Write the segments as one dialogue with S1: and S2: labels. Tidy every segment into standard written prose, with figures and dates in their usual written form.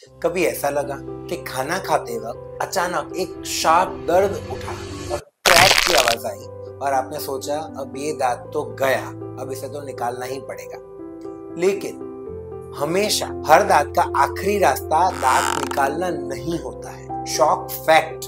S1: कभी ऐसा लगा कि खाना खाते वक्त अचानक एक शार्प दर्द उठा और क्रैक की आवाज आई और आपने सोचा अब ये दांत तो गया, अब इसे तो निकालना ही पड़ेगा। लेकिन हमेशा हर दांत का आखिरी रास्ता दांत निकालना नहीं होता है। शॉक फैक्ट,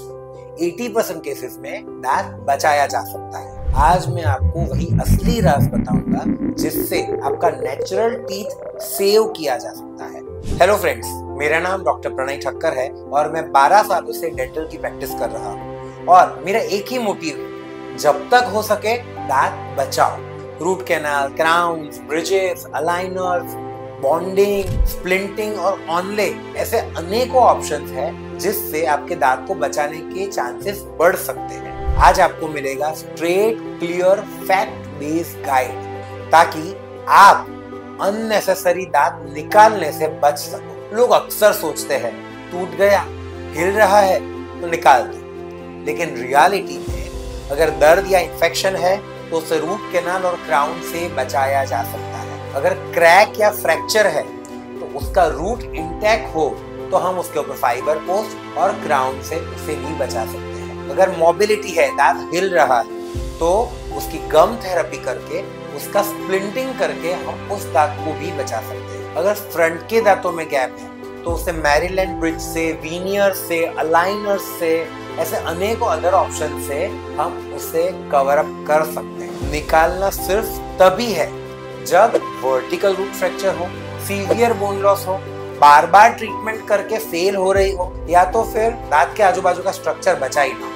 S1: 80% केसेस में दांत बचाया जा सकता है। आज मैं आपको वही असली राज बताऊंगा जिससे आपका नेचुरल टीथ सेव किया जा सकता है। हेलो फ्रेंड्स, मेरा नाम डॉक्टर प्रणय ठक्कर है और मैं 12 सालों से डेंटल की प्रैक्टिस कर रहा हूँ और मेरा एक ही मोटिव है, जब तक हो सके दांत बचाओ। Root canal, crowns, bridges, aligners, bonding, splinting और ऑनले ऐसे अनेकों ऑप्शंस हैं जिससे आपके दांत को बचाने के चांसेस बढ़ सकते हैं। आज आपको मिलेगा straight, clear, fact based guide ताकि आप अननेसेसरी दांत निकालने से बच सको। लोग अक्सर सोचते हैं टूट गया, हिल रहा है तो निकाल दो, लेकिन रियलिटी में अगर दर्द या इंफेक्शन है तो उसे रूट कैनाल और क्राउन से बचाया जा सकता है। अगर क्रैक या फ्रैक्चर है तो उसका रूट इंटैक्ट हो तो हम उसके ऊपर फाइबर पोस्ट और क्राउन से उसे भी बचा सकते हैं। अगर मोबिलिटी है, दांत हिल रहा है, तो उसकी गम थेरेपी करके, उसका स्प्लिंटिंग करके हम उस दांत को भी बचा सकते हैं। अगर फ्रंट के दांतों में गैप है तो उसे मैरीलैंड ब्रिज से, वीनियर से, अलाइनर से, ऐसे अनेकों अदर ऑप्शन से हम उसे कवर अप कर सकते हैं। निकालना सिर्फ तभी है जब वर्टिकल रूट फ्रैक्चर हो, सीवियर बोन लॉस हो, बार बार ट्रीटमेंट करके फेल हो रही हो, या तो फिर दांत के आजू बाजू का स्ट्रक्चर बचा ही ना हो।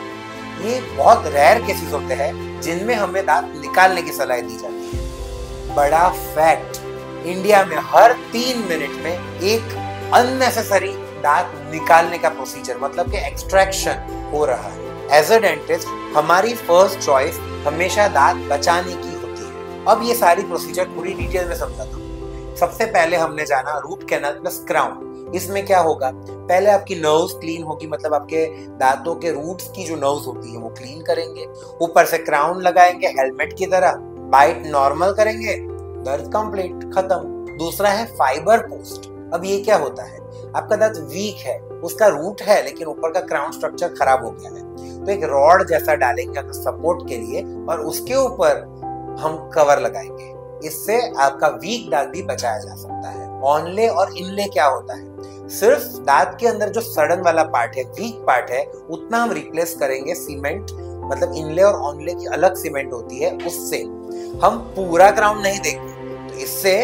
S1: ये बहुत रेयर केसेस होते हैं जिनमें हमें दांत निकालने की सलाह दी जाती है। बड़ा फैक्ट, इंडिया में हर 3 मिनट में एक अननेसेसरी दांत निकालने का प्रोसीजर, मतलब कि एक्सट्रैक्शन हो रहा है। एज अ डेंटिस्ट हमारी फर्स्ट चॉइस हमेशा दांत बचाने की होती है। अब ये सारी प्रोसीजर पूरी डिटेल में समझाता हूँ। सबसे पहले हमने जाना रूट कैनाल प्लस क्राउन। इसमें क्या होगा, पहले आपकी नर्व्स क्लीन होगी, मतलब आपके दांतों के रूट्स की जो नर्व्स होती है वो क्लीन करेंगे। ऊपर से क्राउन लगाएंगे हेलमेट की तरह, बाइट नॉर्मल करेंगे, दर्द कंप्लीट, खत्म। दूसरा है फाइबर पोस्ट। अब ये क्या होता है, आपका दांत वीक है, उसका रूट है लेकिन ऊपर का क्राउन स्ट्रक्चर खराब हो गया है, तो एक रॉड जैसा डालेंगे सपोर्ट के लिए और उसके ऊपर हम कवर लगाएंगे। इससे आपका वीक दांत भी बचाया जा सकता है। ऑनले और इनले क्या होता है, सिर्फ दांत के अंदर जो सड़न वाला पार्ट है, वीक पार्ट है, उतना हम रिप्लेस करेंगे सीमेंट, मतलब इनले और ऑनले की अलग सीमेंट होती है, उससे हम पूरा क्राउन नहीं देंगे, तो इससे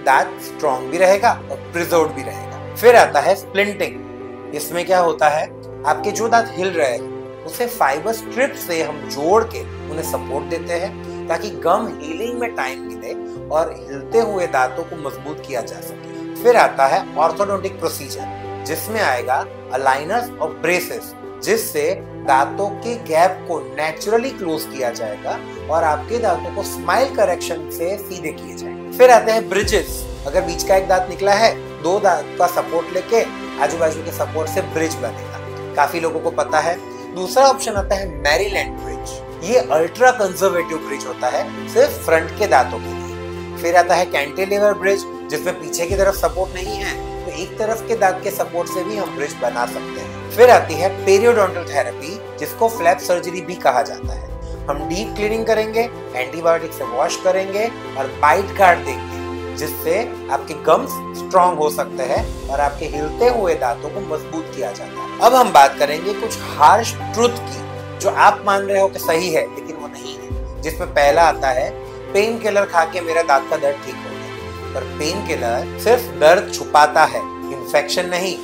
S1: दांत स्ट्रॉन्ग भी रहेगा और प्रिजर्व्ड भी रहेगा। फिर आता है स्प्लिंटिंग। इसमें क्या होता है, आपके जो दांत हिल रहे हैं उसे फाइबर स्ट्रिप से हम जोड़ के उन्हें सपोर्ट देते हैं ताकि गम हीलिंग में टाइम मिले और हिलते हुए दांतों को मजबूत किया जा सके। फिर आता है ऑर्थोडोंटिक प्रोसीजर, जिसमें आएगा अलाइनर्स और ब्रेसेस, जिससे दांतों के गैप को नेचुरली क्लोज किया जाएगा और आपके दांतों को स्माइल करेक्शन से सीधे किए जाएंगे। फिर आते हैं ब्रिजेस। अगर बीच का एक दांत निकला है, 2 दांत का सपोर्ट लेके आजू बाजू के सपोर्ट से ब्रिज बनेगा, काफी लोगों को पता है। दूसरा ऑप्शन आता है मैरीलैंड ब्रिज। ये अल्ट्रा कंजर्वेटिव ब्रिज होता है सिर्फ फ्रंट के दांतों के लिए। फिर आता है कैंटिलीवर ब्रिज, जिसमें पीछे की तरफ सपोर्ट नहीं है, तो एक तरफ के दांत के सपोर्ट से भी हम ब्रिज बना सकते हैं। फिर आती है पेरियोडोंटल थेरेपी, जिसको फ्लैप सर्जरी भी कहा जाता है। हम डीप क्लीनिंग करेंगे, एंटीबायोटिक से वॉश करेंगे और बाइट गार्ड देंगे, जिससे आपके गम्स स्ट्रॉन्ग हो सकते हैं और आपके हिलते हुए दांतों को मजबूत किया जाता है। अब हम बात करेंगे कुछ हार्श ट्रुथ की, जो आप मान रहे हो कि सही है लेकिन वो नहीं है। जिसमें पहला आता है, पेन किलर खा के मेरा दांत का दर्द ठीक हो गया। पर पेन किलर सिर्फ दर्द छुपाता है, इन्फेक्शन नहीं।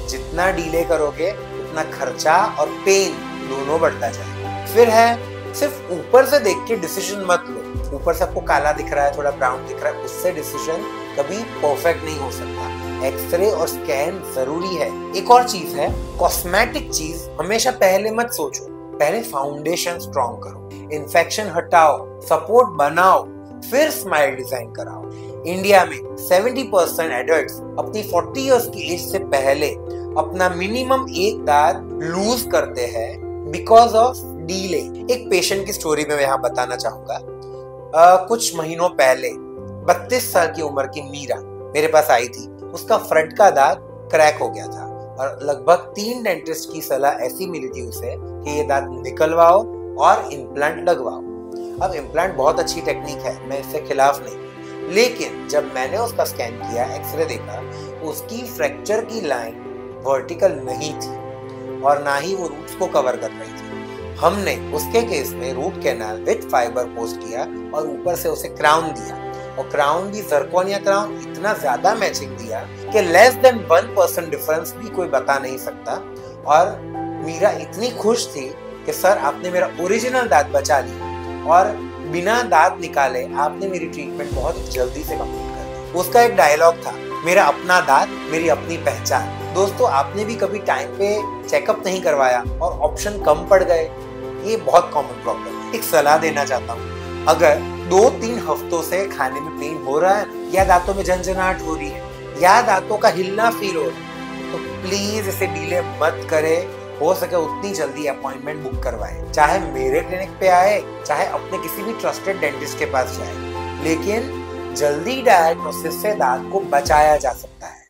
S1: जितना डिले करोगे उतना खर्चा और पेन दोनों बढ़ता जाएगा। फिर है, सिर्फ ऊपर से देख के डिसीजन मत लो। ऊपर से आपको काला दिख रहा है, थोड़ा ब्राउन दिख रहा है, उससे डिसीजन कभी परफेक्ट नहीं हो सकता। एक्सरे और स्कैन जरूरी है। एक और चीज है, कॉस्मेटिक चीज हमेशा पहले मत सोचो, पहले फाउंडेशन स्ट्रॉन्ग करो, इन्फेक्शन हटाओ, सपोर्ट बनाओ, फिर स्माइल डिजाइन कराओ। इंडिया में 70% एडल्ट्स अपनी 40 इयर्स की एज से पहले अपना मिनिमम एक दांत लूज करते हैं बिकॉज ऑफ डीले। एक पेशेंट की स्टोरी में यहाँ बताना चाहूंगा। कुछ महीनों पहले 32 साल की उम्र की मीरा मेरे पास आई थी। उसका फ्रंट का दांत क्रैक हो गया था और लगभग 3 डेंटिस्ट की सलाह ऐसी मिली थी उसे कि ये दांत निकलवाओ और इम्प्लांट लगवाओ। अब इम्प्लांट बहुत अच्छी टेक्निक है, मैं इससे खिलाफ नहीं, लेकिन जब मैंने उसका स्कैन किया, एक्सरे देखा, उसकी फ्रैक्चर की लाइन वर्टिकल नहीं थी और ना ही वो रूट्स को कवर कर रही थी। हमने उसके केस में root canal with fibre post किया और ऊपर से उसे क्राउन दिया, और क्राउन भी जरकोनिया क्राउन इतना ज्यादा मैचिंग दिया कि लेस देन 1% डिफरेंस भी कोई बता नहीं सकता। और मीरा इतनी खुश थी कि सर आपने मेरा ओरिजिनल दांत बचा लिया और बिना दांत निकाले आपने मेरी ट्रीटमेंट बहुत जल्दी से कंप्लीट कर दी। उसका एक डायलॉग था, मेरा अपना दांत मेरी अपनी पहचान। दोस्तों, आपने भी कभी टाइम पे चेकअप नहीं करवाया और ऑप्शन कम पड़ गए? ये बहुत कॉमन प्रॉब्लम है। एक सलाह देना चाहता हूँ, अगर 2-3 हफ्तों से खाने में पेन हो रहा है या दांतों में झंझनाहट हो रही है या दांतों का हिलना फील हो रहा है, तो प्लीज इसे डिले मत करें। हो सके उतनी जल्दी अपॉइंटमेंट बुक करवाएं, चाहे मेरे क्लिनिक पे आए, चाहे अपने किसी भी ट्रस्टेड डेंटिस्ट के पास जाए, लेकिन जल्दी डायग्नोसिस से दांत को बचाया जा सकता है।